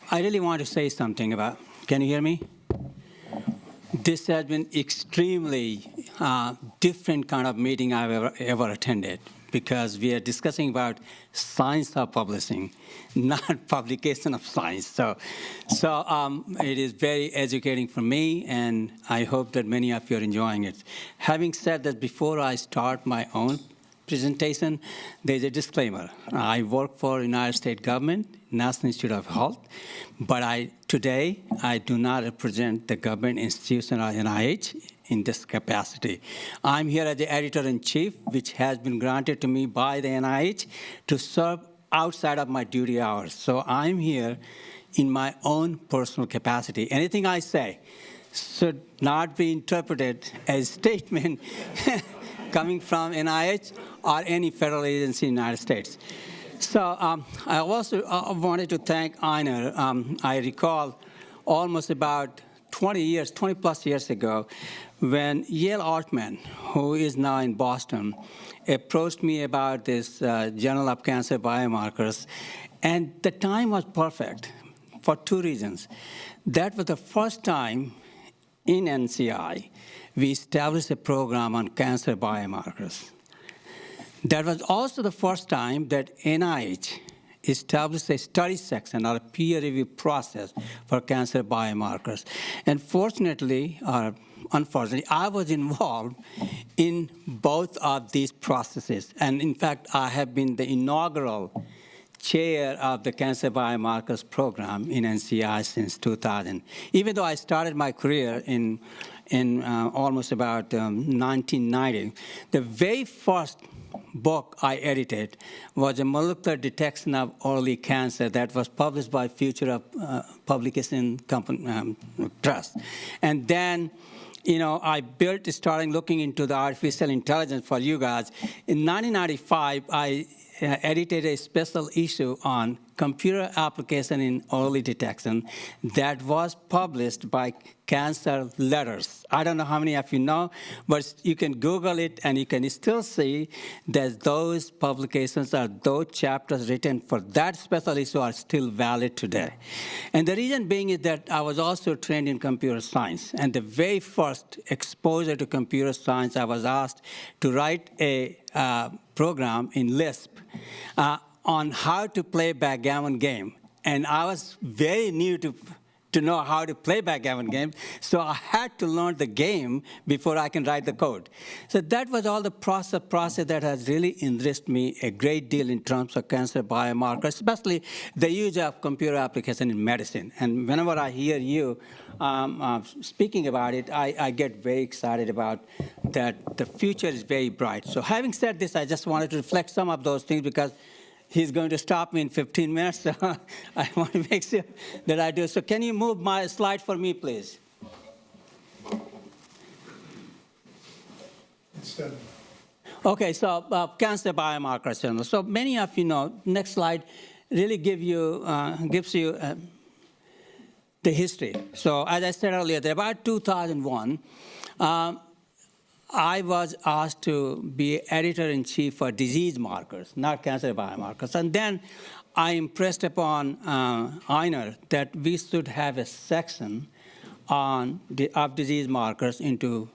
I really want to say something about, can you hear me? This has been extremely different kind of meeting I've ever attended, because we are discussing about science of publishing, not publication of science. So it is very educating for me, and I hope that many of you are enjoying it. Having said that, before I start my own presentation, there's a disclaimer. I work for United States government, National Institute of Health, but today I do not represent the government institution or NIH in this capacity. I'm here as the editor-in-chief, which has been granted to me by the NIH to serve outside of my duty hours. So I'm here in my own personal capacity. Anything I say should not be interpreted as a statement coming from NIH or any federal agency in the United States. So I also wanted to thank Einar. I recall almost about 20 plus years ago, when Yale Altman, who is now in Boston, approached me about this Journal of Cancer Biomarkers, and the time was perfect for two reasons. That was the first time in NCI we established a program on cancer biomarkers. That was also the first time that NIH established a study section or a peer review process for cancer biomarkers. And fortunately, or unfortunately, I was involved in both of these processes. And in fact, I have been the inaugural chair of the Cancer Biomarkers program in NCI since 2000. Even though I started my career in almost about 1990, the very first book I edited was a molecular detection of early cancer that was published by Future of Publication Trust. And then, I starting looking into the artificial intelligence for you guys. In 1995, I edited a special issue on computer application in early detection that was published by Cancer Letters. I don't know how many of you know, but you can Google it and you can still see that those publications or those chapters written for that special issue are still valid today. And the reason being is that I was also trained in computer science, and the very first exposure to computer science, I was asked to write a program in Lisp on how to play backgammon game. And I was very new to know how to play backgammon game, so I had to learn the game before I can write the code. So that was all the process that has really enriched me a great deal in terms of cancer biomarkers, especially the use of computer application in medicine. And whenever I hear you speaking about it, I get very excited about that the future is very bright. So having said this, I just wanted to reflect some of those things because he's going to stop me in 15 minutes, so I want to make sure that I do. So can you move my slide for me, please? Okay, so cancer biomarkers journal. So many of you know, next slide really gives you the history. So as I said earlier, about 2001, I was asked to be editor-in-chief for disease markers, not cancer biomarkers. And then I impressed upon Einar that we should have a section of disease markers into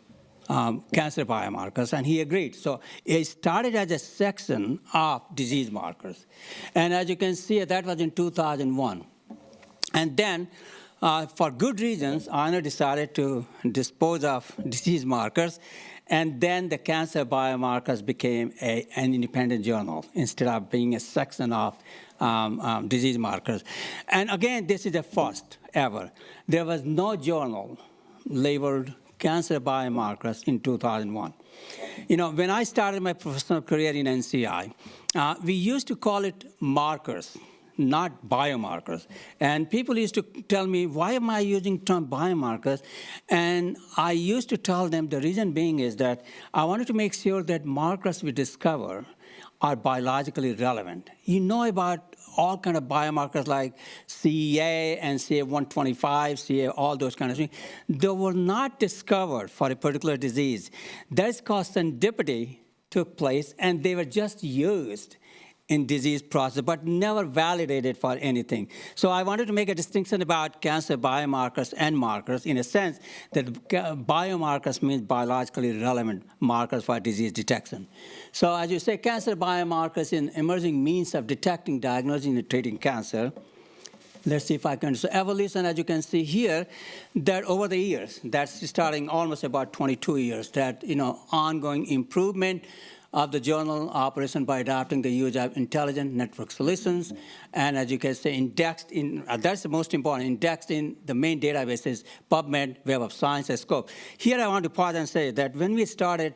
cancer biomarkers, and he agreed. So it started as a section of disease markers. And as you can see, that was in 2001. And then, for good reasons, Einar decided to dispose of disease markers, and then the cancer biomarkers became an independent journal instead of being a section of disease markers. And again, this is the first ever. There was no journal labeled cancer biomarkers in 2001. When I started my professional career in NCI, we used to call it markers, not biomarkers. And people used to tell me, why am I using the term biomarkers? And I used to tell them the reason being is that I wanted to make sure that markers we discover are biologically relevant. You know about all kind of biomarkers like CEA and CA125, CA, all those kind of things. They were not discovered for a particular disease. That is called serendipity took place, and they were just used in disease process, but never validated for anything. So I wanted to make a distinction about cancer biomarkers and markers in a sense that biomarkers means biologically relevant markers for disease detection. So as you say, cancer biomarkers in emerging means of detecting, diagnosing, and treating cancer. Let's see if I can. So evolution, as you can see here, that over the years, that's starting almost about 22 years, that ongoing improvement of the journal operation by adopting the use of intelligent network solutions, and as you can see, indexed in, that's the most important, indexed in the main databases, PubMed, Web of Science, and Scope. Here I want to pause and say that when we started,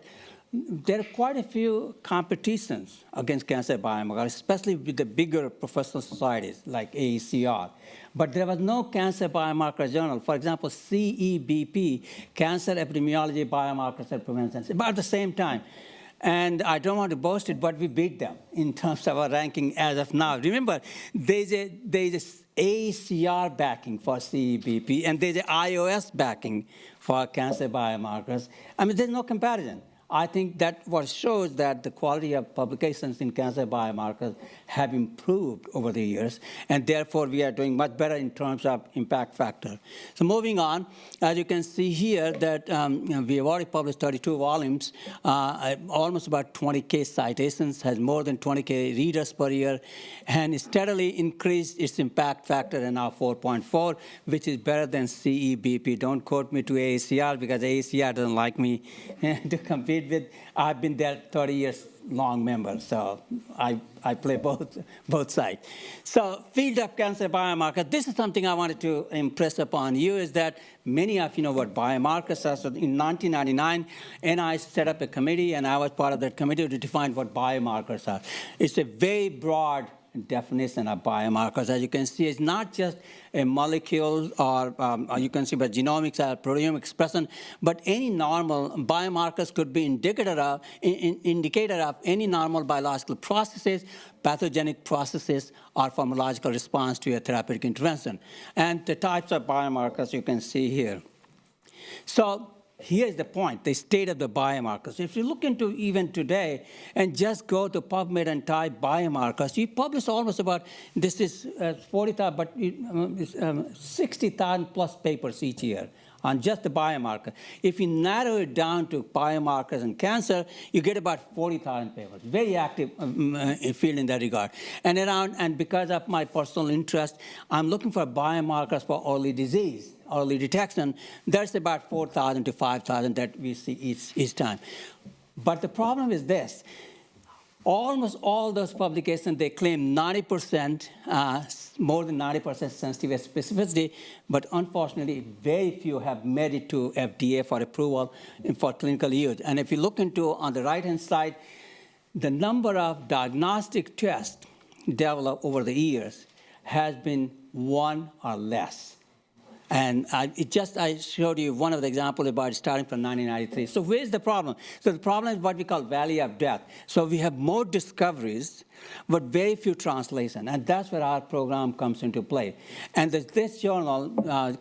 there are quite a few competitions against cancer biomarkers, especially with the bigger professional societies like AACR. But there was no cancer biomarker journal. For example, CEBP, Cancer Epidemiology, Biomarkers, and Prevention, about the same time. And I don't want to boast it, but we beat them in terms of our ranking as of now. Remember, there's a AACR backing for CEBP, and there's an iOS backing for cancer biomarkers. I mean, there's no comparison. I think that what shows that the quality of publications in cancer biomarkers have improved over the years, and therefore we are doing much better in terms of impact factor. So moving on, as you can see here that we have already published 32 volumes, almost about 20K citations, has more than 20K readers per year, and steadily increased its impact factor and now 4.4, which is better than CEBP. Don't quote me to AACR because AACR doesn't like me to compete with. I've been there 30 years long member, so I play both sides. So field of cancer biomarker, this is something I wanted to impress upon you, is that many of you know what biomarkers are. So in 1999, NIH set up a committee, and I was part of that committee to define what biomarkers are. It's a very broad definition of biomarkers. As you can see, it's not just a molecule or you can see by genomics or proteome expression, but any normal biomarkers could be indicator of any normal biological processes, pathogenic processes, or pharmacological response to a therapeutic intervention. And the types of biomarkers you can see here. So here's the point, the state of the biomarkers. If you look into even today and just go to PubMed and type biomarkers, you publish almost about, this is 40,000, but 60,000 plus papers each year on just the biomarker. If you narrow it down to biomarkers and cancer, you get about 40,000 papers. Very active field in that regard. And because of my personal interest, I'm looking for biomarkers for early disease, early detection. There's about 4,000 to 5,000 that we see each time. But the problem is this. Almost all those publications, they claim 90%, more than 90% sensitivity specificity, but unfortunately, very few have made it to FDA for approval for clinical use. And if you look into, on the right-hand side, the number of diagnostic tests developed over the years has been one or less. And I showed you one of the examples about starting from 1993. So where's the problem? So the problem is what we call valley of death. So we have more discoveries, but very few translation. And that's where our program comes into play. And this journal,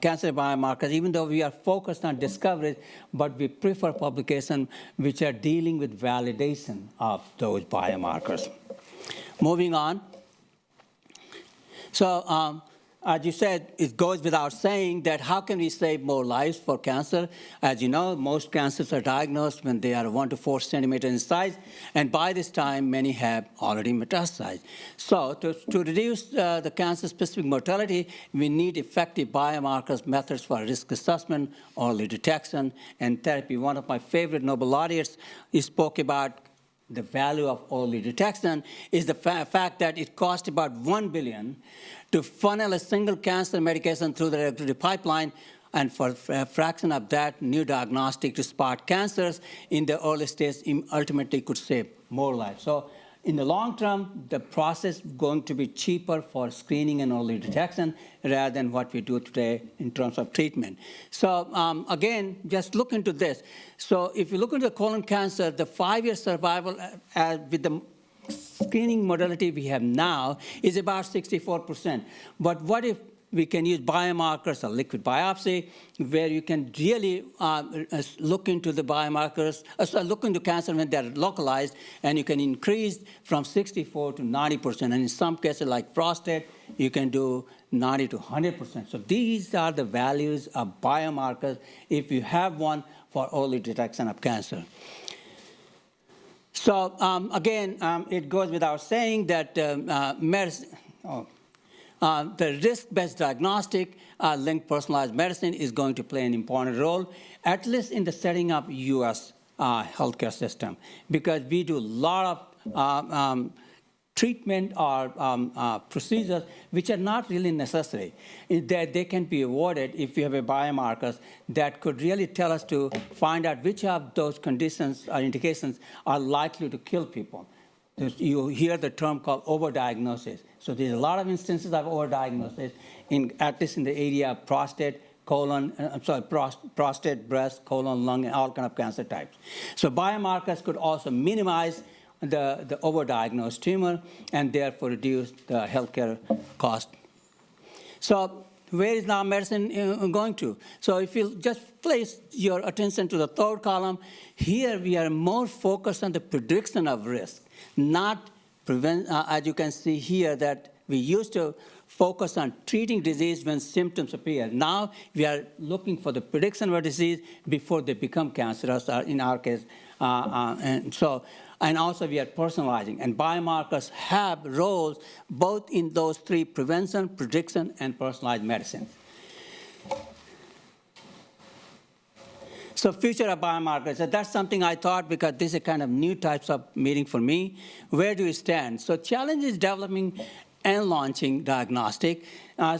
Cancer Biomarkers, even though we are focused on discoveries, but we prefer publications which are dealing with validation of those biomarkers. Moving on. So, as you said, it goes without saying that how can we save more lives for cancer? As you know, most cancers are diagnosed when they are 1 to 4 centimeters in size, and by this time, many have already metastasized. So to reduce the cancer-specific mortality, we need effective biomarkers, methods for risk assessment, early detection, and therapy. One of my favorite Nobel laureates spoke about the value of early detection is the fact that it costs about $1 billion to funnel a single cancer medication through the regulatory pipeline, and for a fraction of that, new diagnostic to spot cancers in the early stage ultimately could save more lives. So in the long term, the process is going to be cheaper for screening and early detection rather than what we do today in terms of treatment. So again, just look into this. So if you look into colon cancer, the 5-year survival with the screening modality we have now is about 64%. But what if we can use biomarkers or liquid biopsy, where you can really look into the biomarkers, look into cancer when they're localized, and you can increase from 64 to 90%. And in some cases, like prostate, you can do 90 to 100%. So these are the values of biomarkers if you have one for early detection of cancer. So again, it goes without saying that the risk-based diagnostic linked personalized medicine is going to play an important role, at least in the setting up U.S. Healthcare system, because we do a lot of treatment or procedures which are not really necessary. That they can be avoided if you have a biomarkers that could really tell us to find out which of those conditions or indications are likely to kill people. You hear the term called overdiagnosis. So there's a lot of instances of overdiagnosis, at least in the area of prostate, prostate, breast, colon, lung, and all kind of cancer types. So biomarkers could also minimize the overdiagnosed tumor and therefore reduce the healthcare cost. So where is now medicine going to? So if you just place your attention to the third column, here we are more focused on the prediction of risk, not prevent, as you can see here, that we used to focus on treating disease when symptoms appear. Now we are looking for the prediction of a disease before they become cancerous, or in our case, and also we are personalizing. And biomarkers have roles both in those three: prevention, prediction, and personalized medicine. So future of biomarkers, so that's something I thought, because this is a kind of new types of meeting for me. Where do we stand? So challenge is developing and launching diagnostic.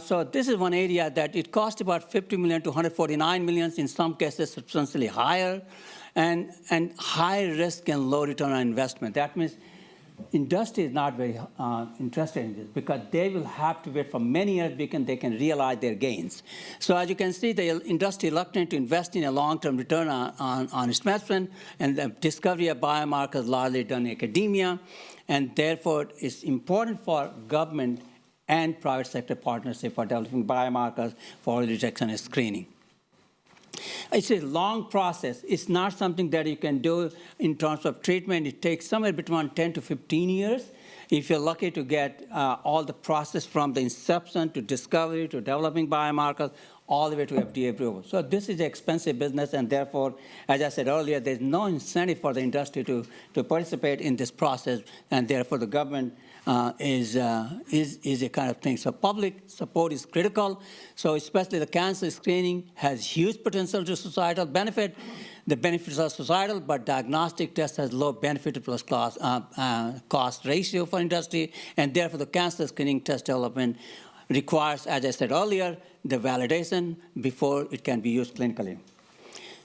So this is one area that it costs about $50 million to $149 million, in some cases substantially higher, and high risk and low return on investment. That means industry is not very interested in this, because they will have to wait for many years before they can realize their gains. So as you can see, the industry is reluctant to invest in a long-term return on investment, and the discovery of biomarkers largely done in academia, and therefore it's important for government and private sector partnership for developing biomarkers for early detection and screening. It's a long process. It's not something that you can do in terms of treatment. It takes somewhere between 10 to 15 years if you're lucky to get all the process from the inception to discovery to developing biomarkers all the way to FDA approval. So this is an expensive business, and therefore, as I said earlier, there's no incentive for the industry to participate in this process, and therefore the government is a kind of thing. So public support is critical. So especially the cancer screening has huge potential to societal benefit. The benefits are societal, but diagnostic test has low benefit plus cost ratio for industry, and therefore the cancer screening test development requires, as I said earlier, the validation before it can be used clinically.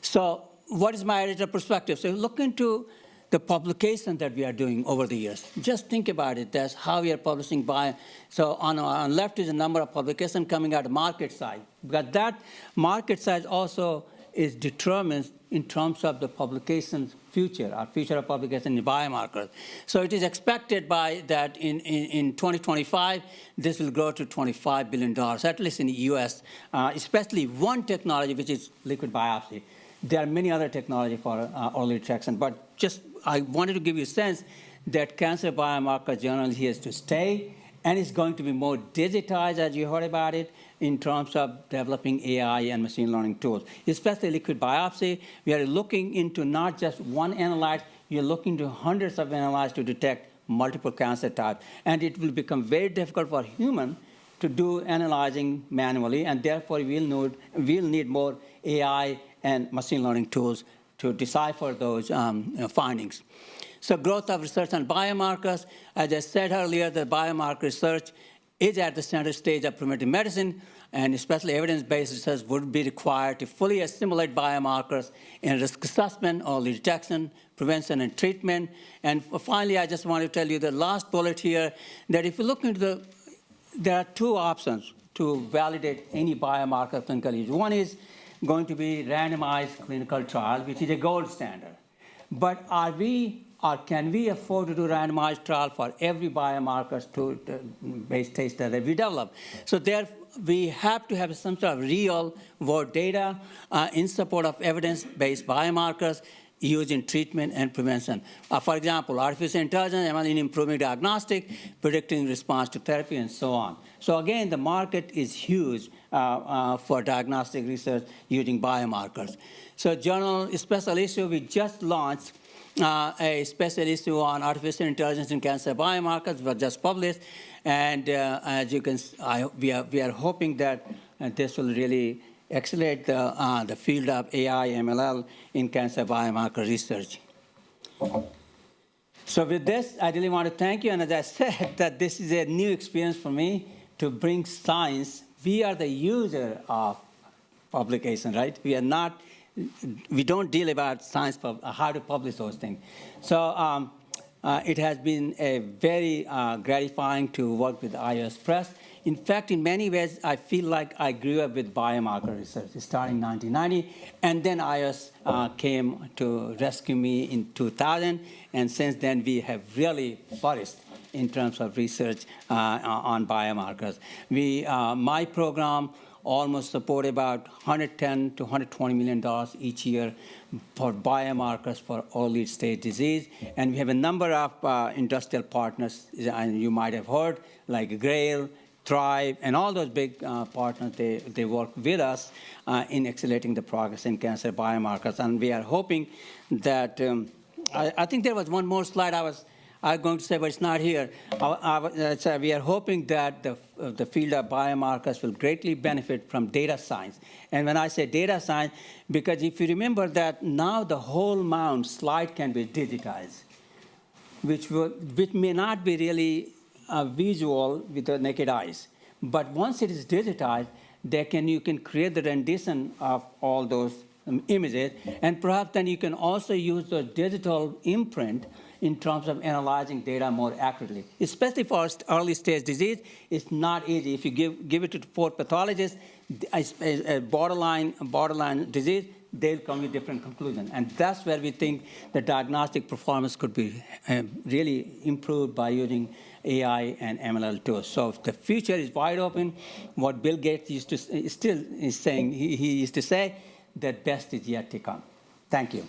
So what is my editor perspective? So look into the publication that we are doing over the years. Just think about it. That's how we are publishing by. So on left is the number of publications coming out of market size. But that market size also is determined in terms of the publication's future, our future of publication in biomarkers. So it is expected by that in 2025, this will grow to $25 billion, at least in the US, especially one technology, which is liquid biopsy. There are many other technologies for early detection, but just I wanted to give you a sense that cancer biomarker generally here is to stay, and it's going to be more digitized, as you heard about it, in terms of developing AI and machine learning tools. Especially liquid biopsy, we are looking into not just one analyte, you're looking to hundreds of analytes to detect multiple cancer types. And it will become very difficult for human to do analyzing manually, and therefore we'll need more AI and machine learning tools to decipher those findings. So growth of research on biomarkers, as I said earlier, the biomarker research is at the center stage of preventive medicine, and especially evidence-based research would be required to fully assimilate biomarkers in risk assessment, early detection, prevention, and treatment. And finally, I just want to tell you the last bullet here, that if you look into there are two options to validate any biomarker clinical use. One is going to be randomized clinical trial, which is a gold standard. But can we afford to do randomized trial for every biomarker based test that we develop? So there we have to have some sort of real-world data in support of evidence-based biomarkers used in treatment and prevention. For example, artificial intelligence in improving diagnostic, predicting response to therapy, and so on. So again, the market is huge for diagnostic research using biomarkers. So journal special issue, we just launched a special issue on artificial intelligence in cancer biomarkers was just published. And as you can, we are hoping that this will really accelerate the field of AI, MLL in cancer biomarker research. So with this, I really want to thank you. And as I said, that this is a new experience for me to bring science. We are the user of publication, right? We don't deal about science, how to publish those things. So it has been a very gratifying to work with iOS Press. In fact, in many ways, I feel like I grew up with biomarker research, starting in 1990, and then iOS came to rescue me in 2000, and since then we have really flourished in terms of research on biomarkers. My program almost support about $110 to $120 million each year for biomarkers for early stage disease. And we have a number of industrial partners, and you might have heard, like Grail, Thrive, and all those big partners, they work with us in accelerating the progress in cancer biomarkers. And we are hoping that, I think there was one more slide I was going to say, but it's not here. We are hoping that the field of biomarkers will greatly benefit from data science. And when I say data science, because if you remember that now the whole mount slide can be digitized, which may not be really visual with the naked eyes. But once it is digitized, you can create the rendition of all those images, and perhaps then you can also use the digital imprint in terms of analyzing data more accurately. Especially for early stage disease, it's not easy. If you give it to 4 pathologists, a borderline disease, they'll come with different conclusions. And that's where we think the diagnostic performance could be really improved by using AI and MLL tools. So the future is wide open. What Bill Gates is saying, he used to say, that best is yet to come. Thank you.